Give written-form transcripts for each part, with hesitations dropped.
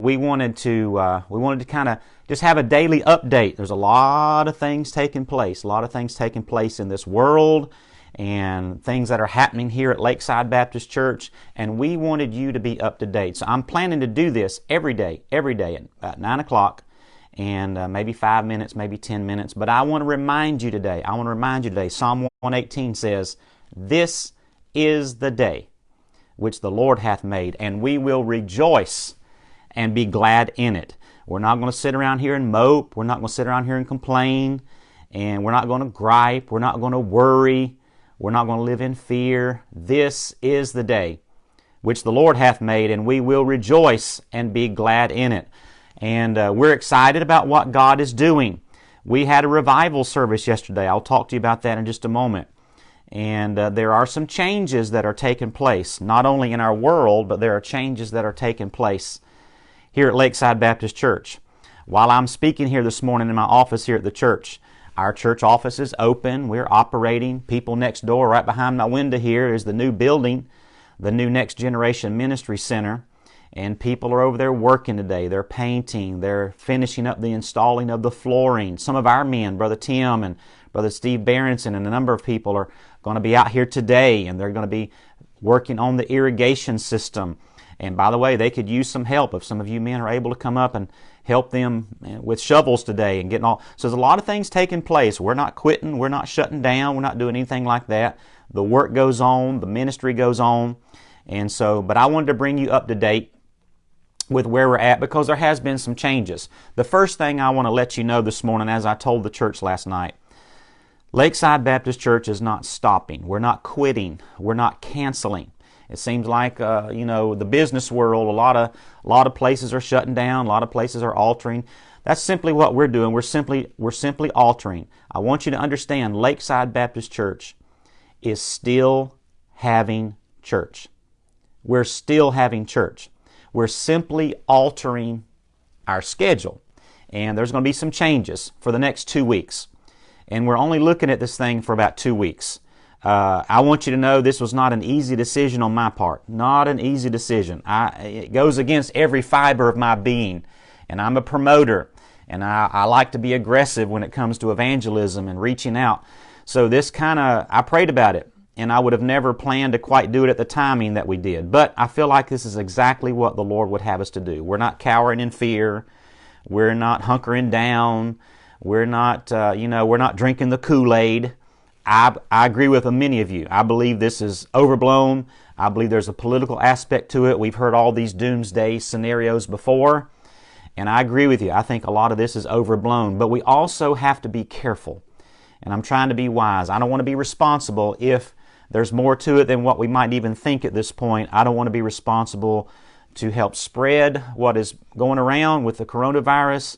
We wanted to kind of just have a daily update. There's a lot of things taking place, in this world, and things that are happening here at Lakeside Baptist Church, and we wanted you to be up to date. So I'm planning to do this every day at about 9 o'clock, and maybe 5 minutes, maybe 10 minutes. But I want to remind you today, Psalm 118 says, "This is the day which the Lord hath made, and we will rejoice and be glad in it." We're not going to sit around here and mope. We're not going to sit around here and complain. And we're not going to gripe. We're not going to worry. We're not going to live in fear. This is the day which the Lord hath made, and we will rejoice and be glad in it. And we're excited about what God is doing. We had a revival service yesterday. I'll talk to you about that in just a moment. And there are some changes that are taking place, not only in our world, but there are changes that are taking place here at Lakeside Baptist Church. While I'm speaking here this morning in my office here at the church, our church office is open. We're operating. People next door, right behind my window here, is the new building, the new Next Generation Ministry Center. And people are over there working today. They're painting. They're finishing up the installing of the flooring. Some of our men, Brother Tim and Brother Steve Berenson, and a number of people are going to be out here today, and they're going to be working on the irrigation system. And by the way, they could use some help if some of you men are able to come up and help them with shovels today and getting all. So there's a lot of things taking place. We're not quitting. We're not shutting down. We're not doing anything like that. The work goes on. The ministry goes on. And so, but I wanted to bring you up to date with where we're at, because there has been some changes. The first thing I want to let you know this morning, as I told the church last night, Lakeside Baptist Church is not stopping. We're not quitting. We're not canceling. It seems like, the business world, a lot of places are shutting down. A lot of places are altering. That's simply what we're doing. We're simply altering. I want you to understand, Lakeside Baptist Church is still having church. We're still having church. We're simply altering our schedule. And there's going to be some changes for the next 2 weeks. And we're only looking at this thing for about 2 weeks. I want you to know this was not an easy decision on my part. Not an easy decision. It goes against every fiber of my being. And I'm a promoter. And I like to be aggressive when it comes to evangelism and reaching out. So I prayed about it. And I would have never planned to quite do it at the timing that we did. But I feel like this is exactly what the Lord would have us to do. We're not cowering in fear. We're not hunkering down. We're not, we're not drinking the Kool-Aid. I agree with many of you. I believe this is overblown. I believe there's a political aspect to it. We've heard all these doomsday scenarios before. And I agree with you. I think a lot of this is overblown. But we also have to be careful. And I'm trying to be wise. I don't want to be responsible if there's more to it than what we might even think at this point. I don't want to be responsible to help spread what is going around with the coronavirus.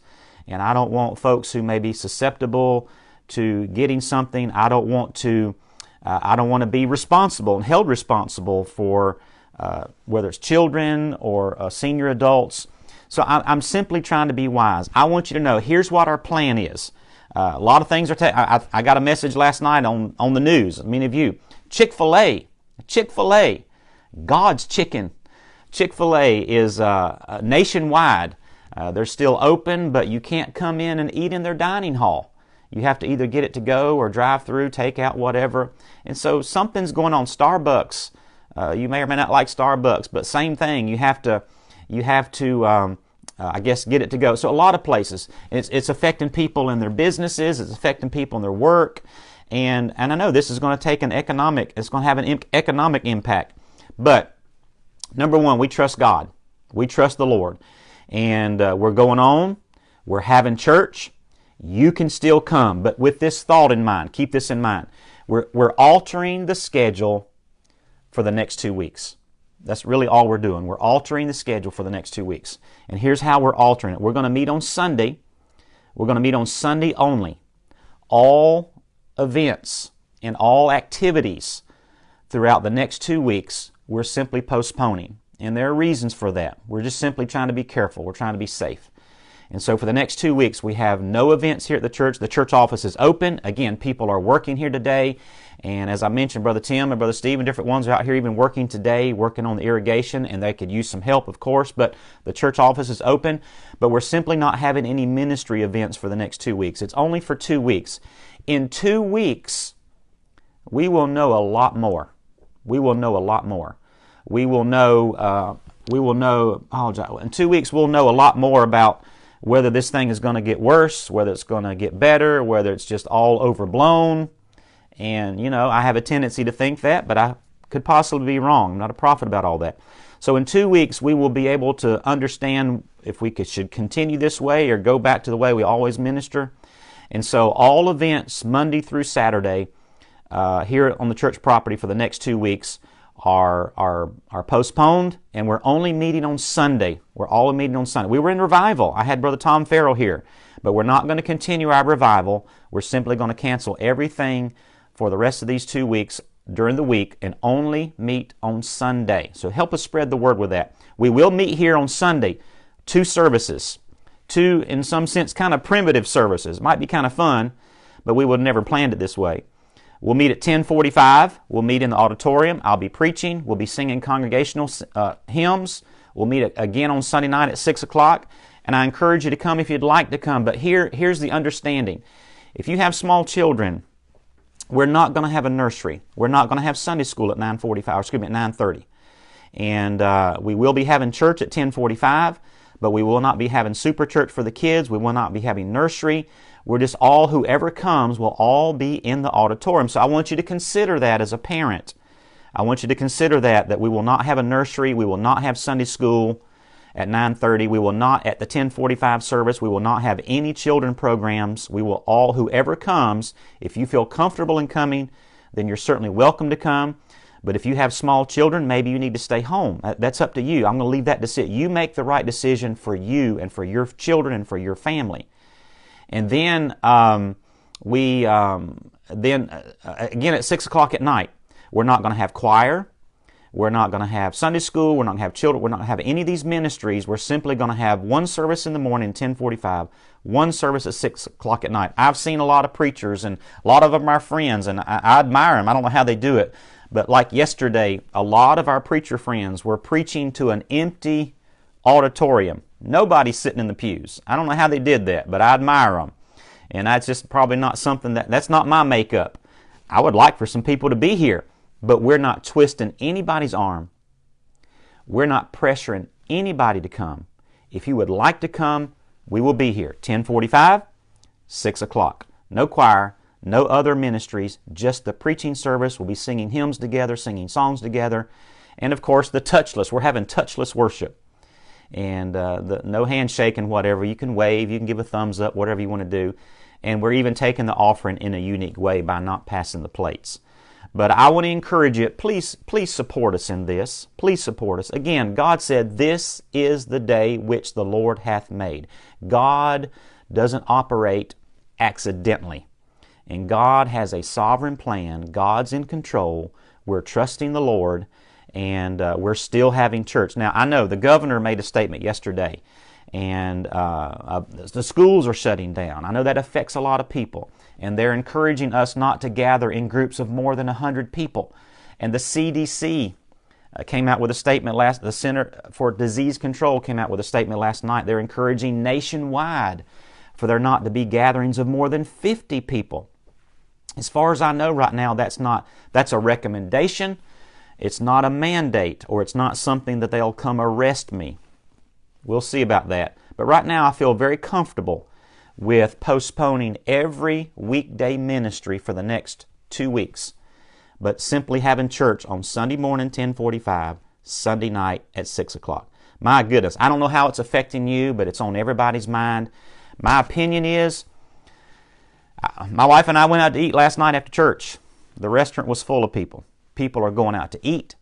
And I don't want folks who may be susceptible to getting something. I don't want to be responsible and held responsible for whether it's children or senior adults. So I'm simply trying to be wise. I want you to know, here's what our plan is. A lot of things are I got a message last night on the news, many of you. Chick-fil-A, God's chicken. Chick-fil-A is nationwide. They're still open, but you can't come in and eat in their dining hall. You have to either get it to go or drive through, take out, whatever. And so something's going on. Starbucks, you may or may not like Starbucks, but same thing. You have to get it to go. So a lot of places, it's affecting people in their businesses. It's affecting people in their work. And I know this is going to take it's going to have an economic impact. But number one, we trust God. We trust the Lord. And we're going on. We're having church. You can still come. But with this thought in mind, keep this in mind. We're altering the schedule for the next 2 weeks. That's really all we're doing. We're altering the schedule for the next 2 weeks. And here's how we're altering it. We're going to meet on Sunday. We're going to meet on Sunday only. All events and all activities throughout the next 2 weeks, we're simply postponing. And there are reasons for that. We're just simply trying to be careful. We're trying to be safe. And so for the next 2 weeks, we have no events here at the church. The church office is open. Again, people are working here today. And as I mentioned, Brother Tim and Brother Steve and different ones are out here even working today, working on the irrigation, and they could use some help, of course, but the church office is open. But we're simply not having any ministry events for the next 2 weeks. It's only for 2 weeks. In 2 weeks, we will know a lot more. We will know a lot more. We will know, in 2 weeks, we'll know a lot more about whether this thing is going to get worse, whether it's going to get better, whether it's just all overblown. And, I have a tendency to think that, but I could possibly be wrong. I'm not a prophet about all that. So in 2 weeks, we will be able to understand if we should continue this way or go back to the way we always minister. And so all events, Monday through Saturday, here on the church property for the next 2 weeks are postponed, and we're only meeting on Sunday. We're all meeting on Sunday. We were in revival. I had Brother Tom Farrell here, but we're not going to continue our revival. We're simply going to cancel everything for the rest of these 2 weeks during the week and only meet on Sunday. So help us spread the word with that. We will meet here on Sunday, 2 services, 2, in some sense, kind of primitive services. Might be kind of fun, but we would have never planned it this way. We'll meet at 10:45. We'll meet in the auditorium. I'll be preaching. We'll be singing congregational hymns. We'll meet again on Sunday night at 6 o'clock. And I encourage you to come if you'd like to come. But here's the understanding. If you have small children, we're not going to have a nursery. We're not going to have Sunday school at 9:30. And we will be having church at 10:45, but we will not be having super church for the kids. We will not be having nursery. We're just whoever comes will all be in the auditorium. So I want you to consider that as a parent. I want you to consider that we will not have a nursery. We will not have Sunday school at 9:30. We will not, at the 10:45 service, we will not have any children programs. We will whoever comes, if you feel comfortable in coming, then you're certainly welcome to come. But if you have small children, maybe you need to stay home. That's up to you. I'm going to leave that decision. You make the right decision for you and for your children and for your family. And then again at 6 o'clock at night, we're not going to have choir. We're not going to have Sunday school. We're not going to have children. We're not going to have any of these ministries. We're simply going to have one service in the morning, 10:45, one service at 6 o'clock at night. I've seen a lot of preachers, and a lot of them are friends, and I admire them. I don't know how they do it. But like yesterday, a lot of our preacher friends were preaching to an empty auditorium. Nobody's sitting in the pews. I don't know how they did that, but I admire them. And that's just probably not something that's not my makeup. I would like for some people to be here. But we're not twisting anybody's arm. We're not pressuring anybody to come. If you would like to come, we will be here. 10:45, 6 o'clock. No choir, no other ministries, just the preaching service. We'll be singing hymns together, singing songs together. And of course, the touchless. We're having touchless worship. And no handshaking, whatever. You can wave, you can give a thumbs up, whatever you want to do. And we're even taking the offering in a unique way by not passing the plates. But I want to encourage you, please support us in this. Please support us. Again, God said, "This is the day which the Lord hath made." God doesn't operate accidentally. And God has a sovereign plan. God's in control. We're trusting the Lord, and we're still having church. Now, I know the governor made a statement yesterday, and the schools are shutting down. I know that affects a lot of people. And they're encouraging us not to gather in groups of more than 100 people. And the CDC came out with a statement the Center for Disease Control came out with a statement last night. They're encouraging nationwide for there not to be gatherings of more than 50 people. As far as I know right now, that's a recommendation. It's not a mandate, or it's not something that they'll come arrest me. We'll see about that. But right now I feel very comfortable with postponing every weekday ministry for the next 2 weeks, but simply having church on Sunday morning, 10:45, Sunday night at 6 o'clock. My goodness, I don't know how it's affecting you, but it's on everybody's mind. My opinion is, my wife and I went out to eat last night after church. The restaurant was full of people. People are going out to eat.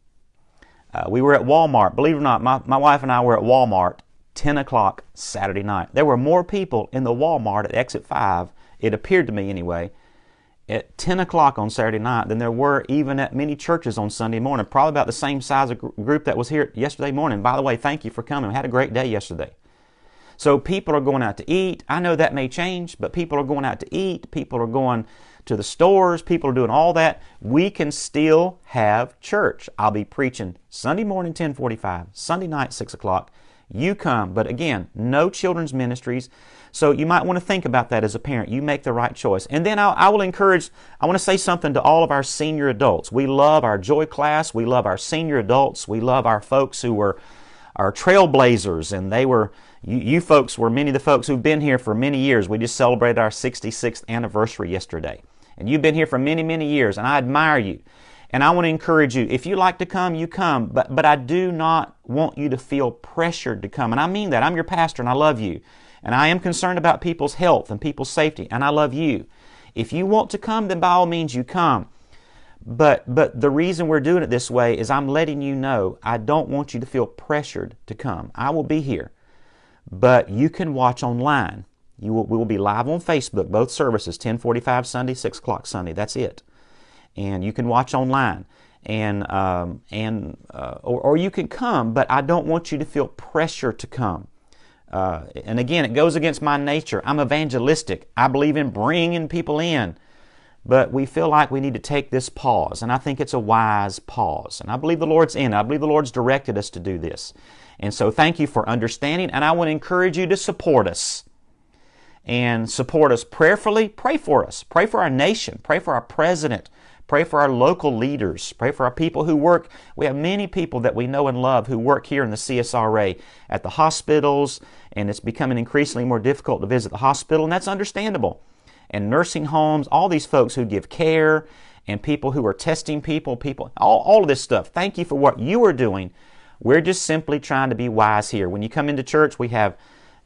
We were at Walmart. Believe it or not, my wife and I were at Walmart 10 o'clock Saturday night. There were more people in the Walmart at Exit 5, it appeared to me anyway, at 10 o'clock on Saturday night than there were even at many churches on Sunday morning. Probably about the same size of group that was here yesterday morning. By the way, thank you for coming. We had a great day yesterday. So people are going out to eat. I know that may change, but people are going out to eat. People are going to the stores. People are doing all that. We can still have church. I'll be preaching Sunday morning, 10:45, Sunday night, 6 o'clock. You come. But again, no children's ministries. So you might want to think about that as a parent. You make the right choice. And then I will encourage, I want to say something to all of our senior adults. We love our Joy class. We love our senior adults. We love our folks who were our trailblazers. And they were, you folks were many of the folks who've been here for many years. We just celebrated our 66th anniversary yesterday. And you've been here for many, many years. And I admire you. And I want to encourage you, if you like to come, you come. But I do not want you to feel pressured to come. And I mean that. I'm your pastor and I love you. And I am concerned about people's health and people's safety, and I love you. If you want to come, then by all means you come. But the reason we're doing it this way is I'm letting you know I don't want you to feel pressured to come. I will be here, but you can watch online. We will be live on Facebook, both services, 10:45 Sunday, 6 o'clock Sunday. That's it. And you can watch online, or you can come, but I don't want you to feel pressure to come. And again, it goes against my nature. I'm evangelistic. I believe in bringing people in. But we feel like we need to take this pause. And I think it's a wise pause. And I believe the Lord's in it. I believe the Lord's directed us to do this. And so thank you for understanding. And I want to encourage you to support us. And support us prayerfully. Pray for us. Pray for our nation. Pray for our president. Pray for our local leaders. Pray for our people who work. We have many people that we know and love who work here in the CSRA at the hospitals, and it's becoming increasingly more difficult to visit the hospital, and that's understandable. And nursing homes, all these folks who give care, and people who are testing people, all of this stuff. Thank you for what you are doing. We're just simply trying to be wise here. When you come into church, we have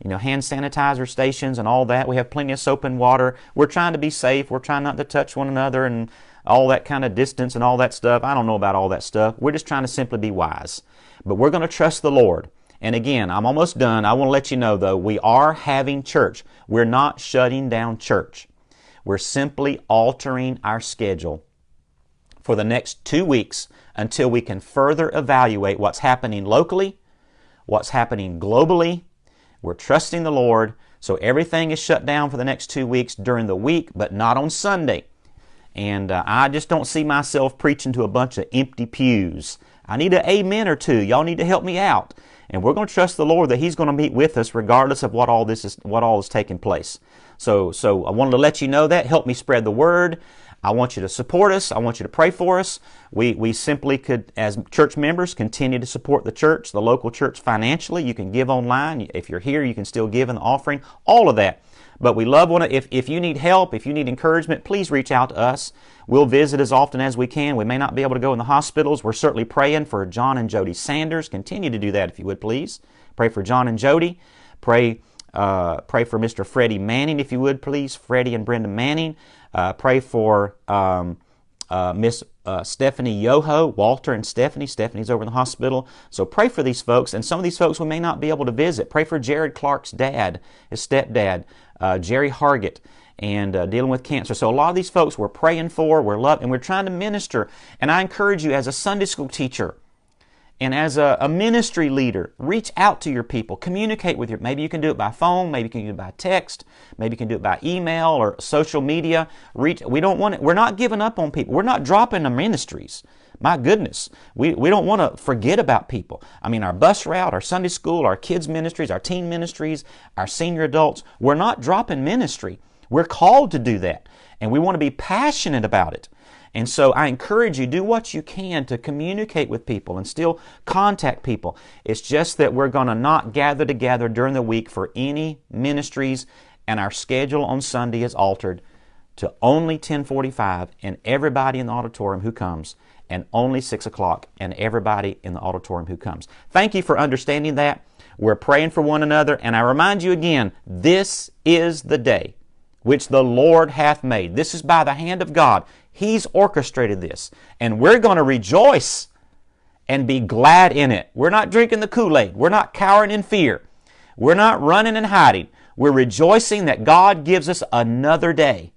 hand sanitizer stations and all that. We have plenty of soap and water. We're trying to be safe. We're trying not to touch one another and all that kind of distance and all that stuff. I don't know about all that stuff. We're just trying to simply be wise. But we're going to trust the Lord. And again, I'm almost done. I want to let you know, though, we are having church. We're not shutting down church. We're simply altering our schedule for the next 2 weeks until we can further evaluate what's happening locally, what's happening globally. We're trusting the Lord. So everything is shut down for the next 2 weeks during the week, but not on Sunday. And I just don't see myself preaching to a bunch of empty pews. I need an amen or two. Y'all need to help me out. And we're going to trust the Lord that He's going to meet with us regardless of what all is taking place. So I wanted to let you know that. Help me spread the word. I want you to support us. I want you to pray for us. We simply could, as church members, continue to support the church, the local church financially. You can give online. If you're here, you can still give in the offering. All of that. But we love if you need help, if you need encouragement, please reach out to us. We'll visit as often as we can. We may not be able to go in the hospitals. We're certainly praying for John and Jody Sanders. Continue to do that if you would, please. Pray for John and Jody. Pray for Mr. Freddie Manning, if you would, please. Freddie and Brenda Manning. Pray for Miss Stephanie Yoho, Walter and Stephanie. Stephanie's over in the hospital. So pray for these folks. And some of these folks we may not be able to visit. Pray for Jared Clark's dad, his stepdad, Jerry Hargett, and dealing with cancer. So a lot of these folks we're praying for, we're loving, and we're trying to minister. And I encourage you as a Sunday school teacher and as a ministry leader, reach out to your people, communicate with maybe you can do it by phone, maybe you can do it by text, maybe you can do it by email or social media. We're not giving up on people. We're not dropping the ministries. My goodness, we don't want to forget about people. I mean, our bus route, our Sunday school, our kids ministries, our teen ministries, our senior adults, we're not dropping ministry. We're called to do that, and we want to be passionate about it. And so I encourage you, do what you can to communicate with people and still contact people. It's just that we're going to not gather together during the week for any ministries, and our schedule on Sunday is altered to only 10:45 and everybody in the auditorium who comes, and only 6 o'clock and everybody in the auditorium who comes. Thank you for understanding that. We're praying for one another, and I remind you again, this is the day which the Lord hath made. This is by the hand of God. He's orchestrated this, and we're going to rejoice and be glad in it. We're not drinking the Kool-Aid. We're not cowering in fear. We're not running and hiding. We're rejoicing that God gives us another day